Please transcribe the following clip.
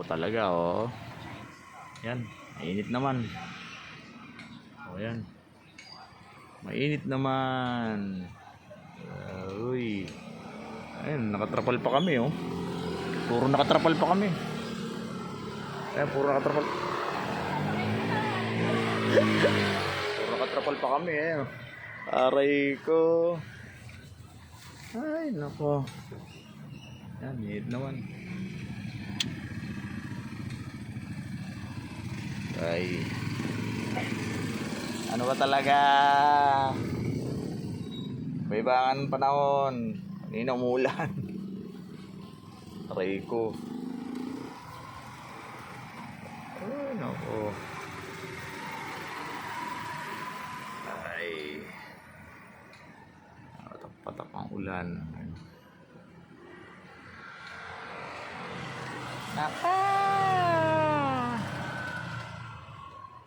O talaga, oh. Yan, mainit naman. O yan. Mainit naman. Uy. Ayun, nakatrapal pa kami, oh. Puro nakatrapal pa kami. Ayan, puro nakatrapal. Puro nakatrapal pa kami, eh. Aray ko. Ay, nako. Yan, mainit naman. Ay. Ano ba talaga? Iba-ibangan panahon. Kanina umulan. Aray ko. Ay, nako. Ay. Patak ang ulan. Naka.